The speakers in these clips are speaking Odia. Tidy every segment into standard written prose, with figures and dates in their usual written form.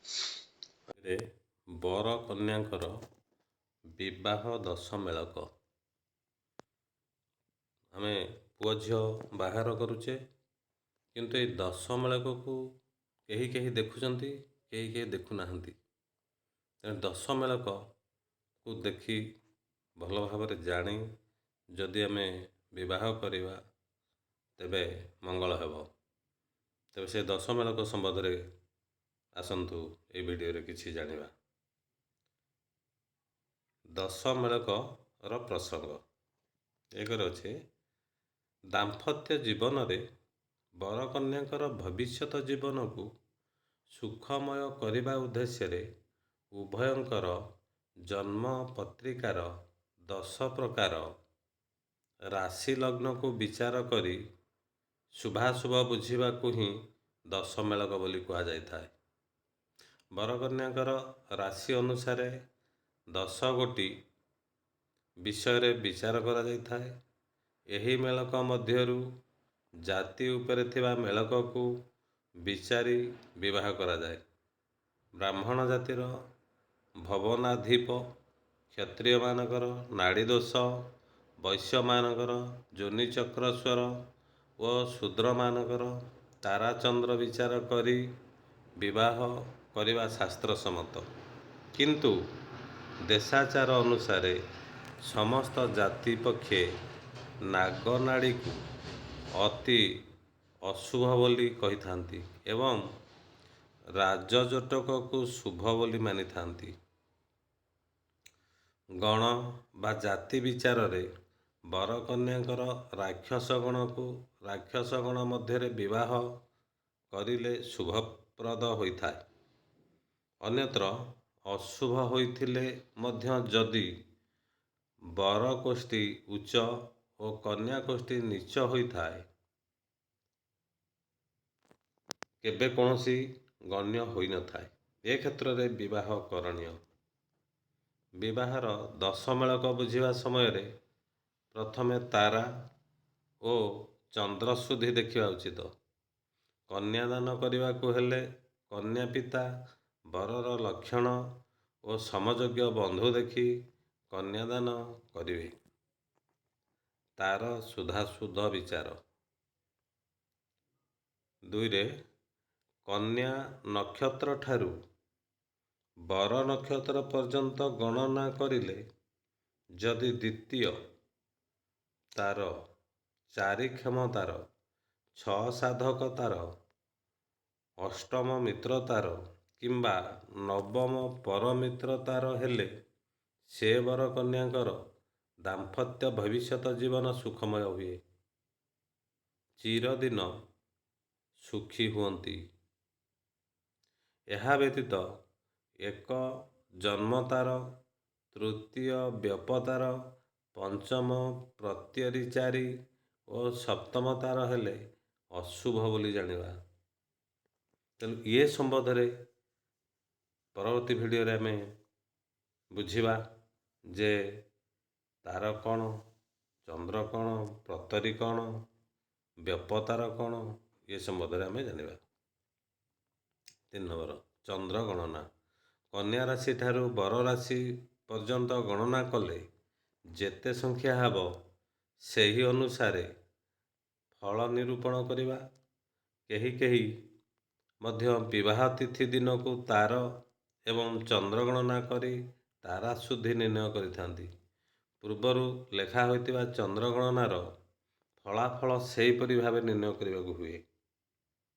ରେ ବର କନ୍ୟାଙ୍କର ବିବାହ ଦଶ ମେଳକ। ଆମେ ପୁଅ ଝିଅ ବାହାର କରୁଛେ, କିନ୍ତୁ ଏଇ ଦଶ ମେଳକକୁ କେହି କେହି ଦେଖୁଛନ୍ତି, କେହି କେହି ଦେଖୁନାହାନ୍ତି। ତେଣୁ ଦଶ ମେଳକକୁ ଦେଖି ଭଲ ଭାବରେ ଜାଣି ଯଦି ଆମେ ବିବାହ କରିବା ତେବେ ମଙ୍ଗଳ ହେବ। ତେବେ ସେ ଦଶ ମେଳକ ସମ୍ବନ୍ଧରେ ଆସନ୍ତୁ এই ଭିଡ଼ିଓରେ କିଛି ଜାଣିବା। ଦଶ ମେଳକର ପ୍ରସଙ୍ଗ ଏକରେ ଅଛି, ଦାମ୍ପତ୍ୟ ଜୀବନରେ ବରକନ୍ୟାଙ୍କର ଭବିଷ୍ୟତ ଜୀବନକୁ ସୁଖମୟ କରିବା ଉଦ୍ଦେଶ୍ୟରେ ଉଭୟଙ୍କର ଜନ୍ମ ପତ୍ରିକାର 10 ପ୍ରକାର ରାଶି ଲଗ୍ନକୁ ବିଚାର କରି ଶୁଭାଶୁଭ ବୁଝିବାକୁ ହିଁ ଦଶ ମେଳକ ବୋଲି କୁହାଯାଇଥାଏ। ବରକନ୍ୟାଙ୍କର ରାଶି ଅନୁସାରେ 10 ଗୋଟି ବିଷୟରେ ବିଚାର କରାଯାଇଥାଏ। ଏହି ମେଳକ ମଧ୍ୟରୁ ଜାତି ଉପରେ ଥିବା ମେଳକକୁ ବିଚାରି ବିବାହ କରାଯାଏ। ବ୍ରାହ୍ମଣ ଜାତିର ଭବନାଧିପ, କ୍ଷତ୍ରିୟମାନଙ୍କର ନାଡ଼ୀଦୋଷ, ବୈଶ୍ୟମାନଙ୍କର ଯୋନିଚକ୍ରସ୍ୱର ଓ ଶୂଦ୍ରମାନଙ୍କର ତାରାଚନ୍ଦ୍ର ବିଚାର କରି ବିବାହ କରିବା ଶାସ୍ତ୍ରସମ୍ମତ। କିନ୍ତୁ ଦେଶାଚାର ଅନୁସାରେ ସମସ୍ତ ଜାତି ପକ୍ଷେ ନାଗନାଡ଼ୀକୁ ଅତି ଅଶୁଭ ବୋଲି କହିଥାନ୍ତି ଏବଂ ରାଜଜୋଟକକୁ ଶୁଭ ବୋଲି ମାନିଥାନ୍ତି। ଗଣ ବା ଜାତି ବିଚାରରେ ବରକନ୍ୟାଙ୍କର ରାକ୍ଷସ ଗଣ ମଧ୍ୟରେ ବିବାହ କରିଲେ ଶୁଭପ୍ରଦ ହୋଇଥାଏ। ଅନ୍ୟତ୍ର ଅଶୁଭ ହୋଇଥିଲେ ମଧ୍ୟ ଯଦି ବର କୋଷ୍ଠୀ ଉଚ୍ଚ ଓ କନ୍ୟା କୋଷ୍ଠୀ ନୀଚ ହୋଇଥାଏ କେବେ କୌଣସି ଗଣ୍ୟ ହୋଇନଥାଏ। ଏ କ୍ଷେତ୍ରରେ ବିବାହ କରଣୀୟ। ବିବାହର ଦଶ ମେଳକ ବୁଝିବା ସମୟରେ ପ୍ରଥମେ ତାରା ଓ ଚନ୍ଦ୍ର ଶୁଦ୍ଧି ଦେଖିବା ଉଚିତ। କନ୍ୟାଦାନ କରିବାକୁ ହେଲେ କନ୍ୟା ପିତା ବରର ଲକ୍ଷଣ ଓ ସମଯୋଗ୍ୟ ବନ୍ଧୁ ଦେଖି କନ୍ୟାଦାନ କରିବେ। ତାର ଶୁଦ୍ଧାଶୁଦ୍ଧ ବିଚାର। 2ରେ କନ୍ୟା ନକ୍ଷତ୍ର ଠାରୁ ବର ନକ୍ଷତ୍ର ପର୍ଯ୍ୟନ୍ତ ଗଣନା କରିଲେ ଯଦି ଦ୍ୱିତୀୟ ତାର, 4 କ୍ଷମତାର, 6 ସାଧକତାର, 8ମ ମିତ୍ରତାର କିମ୍ବା 9ମ ପରମିତ୍ରତାର ହେଲେ ସେ ବର କନ୍ୟାଙ୍କର ଦାମ୍ପତ୍ୟ ଭବିଷ୍ୟତ ଜୀବନ ସୁଖମୟ ହୁଏ, ଚିରଦିନ ସୁଖୀ ହୁଅନ୍ତି। ଏହା ବ୍ୟତୀତ 1 ଜନ୍ମତାର, 3ୟ ବ୍ୟପତାର, 5ମ ପ୍ରତ୍ୟରିଚାରି ଓ 7ମ ତାର ହେଲେ ଅଶୁଭ ବୋଲି ଜାଣିବା। ତେଣୁ ଏ ସମ୍ବନ୍ଧରେ ପରବର୍ତ୍ତୀ ଭିଡ଼ିଓରେ ଆମେ ବୁଝିବା ଯେ ତାର କ'ଣ, ଚନ୍ଦ୍ର କ'ଣ, ପ୍ରତରି କ'ଣ, ବ୍ୟପତାର କ'ଣ, ଏ ସମ୍ବନ୍ଧରେ ଆମେ ଜାଣିବା। 3 ନମ୍ବର ଚନ୍ଦ୍ର ଗଣନା। କନ୍ୟା ରାଶି ଠାରୁ ବର ରାଶି ପର୍ଯ୍ୟନ୍ତ ଗଣନା କଲେ ଯେତେ ସଂଖ୍ୟା ହେବ ସେହି ଅନୁସାରେ ଫଳ ନିରୂପଣ କରିବା। କେହି କେହି ମଧ୍ୟ ବିବାହ ତିଥି ଦିନକୁ ତାର ଏବଂ ଚନ୍ଦ୍ର ଗଣନା କରି ତାରା ଶୁଦ୍ଧି ନିର୍ଣ୍ଣୟ କରିଥାନ୍ତି। ପୂର୍ବରୁ ଲେଖା ହୋଇଥିବା ଚନ୍ଦ୍ର ଗଣନାର ଫଳାଫଳ ସେହିପରି ଭାବେ ନିର୍ଣ୍ଣୟ କରିବାକୁ ହୁଏ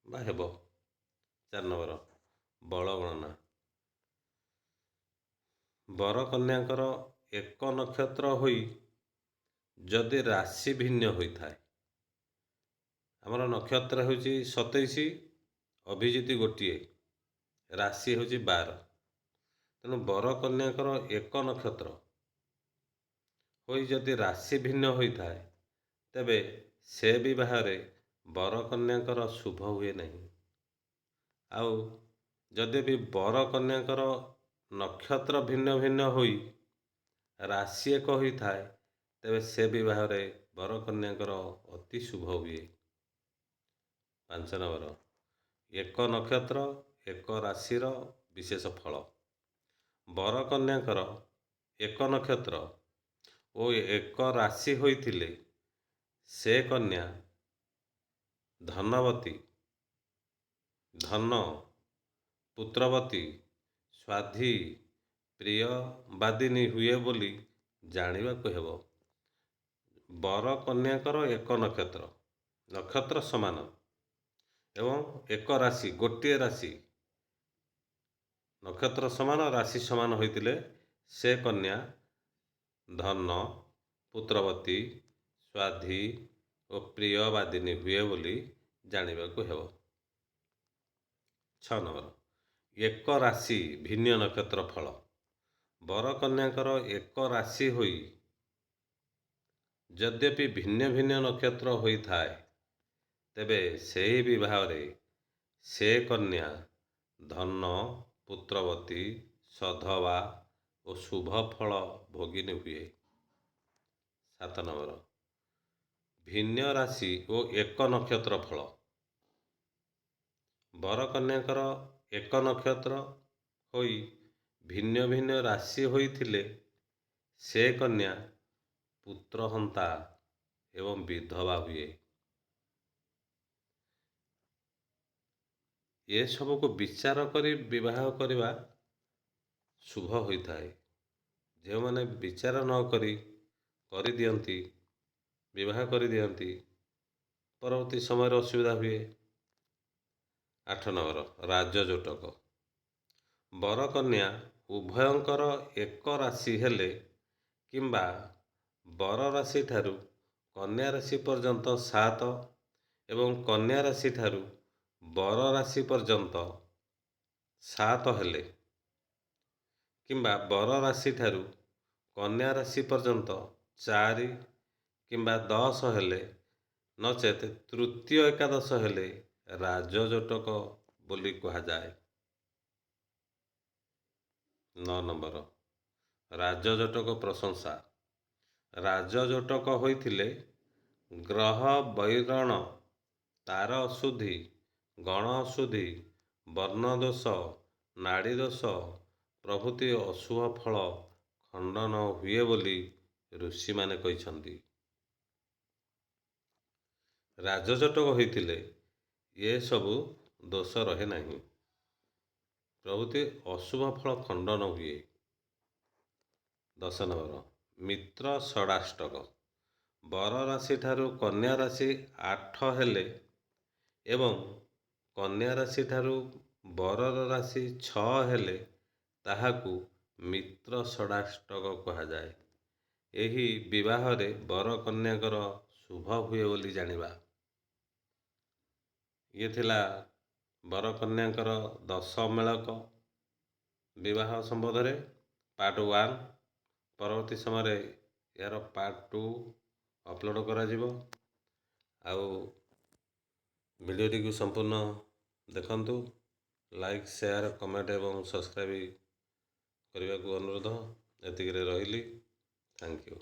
ବା ହେବ। 4 ନମ୍ବର ବଳ ଗଣନା। ବର କନ୍ୟାଙ୍କର 1 ନକ୍ଷତ୍ର ହୋଇ ଯଦି ରାଶି ଭିନ୍ନ ହୋଇଥାଏ, ଆମର ନକ୍ଷତ୍ର ହେଉଛି 27, ଅଭିଜିତ ଗୋଟିଏ, ରାଶି ହେଉଛି 12। ତେଣୁ ବର କନ୍ୟାଙ୍କର 1 ନକ୍ଷତ୍ର ହୋଇ ଯଦି ରାଶି ଭିନ୍ନ ହୋଇଥାଏ ତେବେ ସେ ବିବାହରେ ବର କନ୍ୟାଙ୍କର ଶୁଭ ହୁଏ ନାହିଁ। ଆଉ ଯଦି ବି ବର କନ୍ୟାଙ୍କର ନକ୍ଷତ୍ର ଭିନ୍ନ ଭିନ୍ନ ହୋଇ ରାଶି 1 ହୋଇଥାଏ ତେବେ ସେ ବିବାହରେ ବର କନ୍ୟାଙ୍କର ଅତି ଶୁଭ ହୁଏ। 5 ନମ୍ବର 1 ନକ୍ଷତ୍ର 1 ରାଶିର ବିଶେଷ ଫଳ। ବର କନ୍ୟାଙ୍କର ଏକ ନକ୍ଷତ୍ର ଓ ଏକ ରାଶି ହୋଇଥିଲେ ସେ କନ୍ୟା ଧନବତୀ, ଧନ, ପୁତ୍ରବତୀ, ସ୍ୱାଧୀ, ପ୍ରିୟବାଦିନୀ ହୁଏ ବୋଲି ଜାଣିବାକୁ ହେବ। ବର କନ୍ୟାଙ୍କର ଏକ ନକ୍ଷତ୍ର, ନକ୍ଷତ୍ର ସମାନ ଏବଂ ଏକ ରାଶି, ଗୋଟିଏ ରାଶି, ନକ୍ଷତ୍ର ସମାନ ରାଶି ସମାନ ହୋଇଥିଲେ ସେ କନ୍ୟା ଧନ, ପୁତ୍ରବତୀ, ସ୍ୱାଧୀ ଓ ପ୍ରିୟବାଦିନୀ ହୁଏ ବୋଲି ଜାଣିବାକୁ ହେବ। 6 ନମ୍ବର, ଏକ ରାଶି ଭିନ୍ନ ନକ୍ଷତ୍ର ଫଳ। ବର କନ୍ୟାଙ୍କର ଏକ ରାଶି ହୋଇ ଯଦ୍ୟପି ଭିନ୍ନ ଭିନ୍ନ ନକ୍ଷତ୍ର ହୋଇଥାଏ, ତେବେ ସେହି ବିବାହରେ ସେ କନ୍ୟା ଧନ, ପୁତ୍ରବତୀ, ସଧବା ଓ ଶୁଭ ଫଳ ଭୋଗିନୀ ହୁଏ। 7 ନମ୍ବର, ଭିନ୍ନ ରାଶି ଓ ଏକ ନକ୍ଷତ୍ର ଫଳ। ବର କନ୍ୟାଙ୍କର ଏକ ନକ୍ଷତ୍ର ହୋଇ ଭିନ୍ନ ଭିନ୍ନ ରାଶି ହୋଇଥିଲେ ସେ କନ୍ୟା ପୁତ୍ରହନ୍ତା ଏବଂ ବିଧବା ହୁଏ। ଏସବୁକୁ ବିଚାର କରି ବିବାହ କରିବା ଶୁଭ ହୋଇଥାଏ। ଯେଉଁମାନେ ବିଚାର ନ କରିଦିଅନ୍ତି, ବିବାହ କରିଦିଅନ୍ତି, ପରବର୍ତ୍ତୀ ସମୟରେ ଅସୁବିଧା ହୁଏ। 8 ନମ୍ବର, ରାଜଜୋଟକ। ବର କନ୍ୟା ଉଭୟଙ୍କର ଏକ ରାଶି ହେଲେ କିମ୍ବା ବର ରାଶି ଠାରୁ କନ୍ୟା ରାଶି ପର୍ଯ୍ୟନ୍ତ 7 ଏବଂ କନ୍ୟା ରାଶି ଠାରୁ ବର ରାଶି ପର୍ଯ୍ୟନ୍ତ 7 ହେଲେ କିମ୍ବା ବର ରାଶି ଠାରୁ କନ୍ୟା ରାଶି ପର୍ଯ୍ୟନ୍ତ 4 କିମ୍ବା 10 ହେଲେ, ନଚେତ୍ ତୃତୀୟ ଏକାଦଶ ହେଲେ ରାଜଜୋଟକ ବୋଲି କୁହାଯାଏ। 9 ନମ୍ବର, ରାଜଜୋଟକ ପ୍ରଶଂସା। ରାଜଜୋଟକ ହୋଇଥିଲେ ଗ୍ରହ ବୈରଣ, ତାର ଅଶୁଦ୍ଧି, ଗଣ ଅଶୁଦ୍ଧି, ବର୍ଣ୍ଣ ଦୋଷ, ନାଡ଼ି ଦୋଷ ପ୍ରଭୃତି ଅଶୁଭ ଫଳ ଖଣ୍ଡନ ହୁଏ ବୋଲି ଋଷିମାନେ କହିଛନ୍ତି। ରାଜଜୋଟକ ହୋଇଥିଲେ ଏସବୁ ଦୋଷ ରହେ ନାହିଁ, ପ୍ରଭୃତି ଅଶୁଭ ଫଳ ଖଣ୍ଡନ ହୁଏ। 10 ନମ୍ବର, ମିତ୍ର ଷଡ଼ାଷ୍ଟକ। ବର ରାଶି ଠାରୁ କନ୍ୟା ରାଶି 8 ହେଲେ ଏବଂ କନ୍ୟା ରାଶି ଠାରୁ ବରର ରାଶି 6 ହେଲେ ତାହାକୁ ମିତ୍ର ଷଡ଼ାଷ୍ଟକ କୁହାଯାଏ। ଏହି ବିବାହରେ ବର କନ୍ୟାଙ୍କର ଶୁଭ ହୁଏ ବୋଲି ଜାଣିବା। ଇଏ ଥିଲା ବର କନ୍ୟାଙ୍କର 10 ମେଳକ ବିବାହ ସମ୍ବନ୍ଧରେ ପାର୍ଟ 1। ପରବର୍ତ୍ତୀ ସମୟରେ ଏହାର ପାର୍ଟ 2 ଅପଲୋଡ଼ କରାଯିବ। ଆଉ ଭିଡ଼ିଓଟିକୁ ସମ୍ପୂର୍ଣ୍ଣ ଦେଖନ୍ତୁ। ଲାଇକ୍, ସେୟାର, କମେଣ୍ଟ ଏବଂ ସବସ୍କ୍ରାଇବ୍ କରିବାକୁ ଅନୁରୋଧ। ଏତିକିରେ ରହିଲି। Thank you.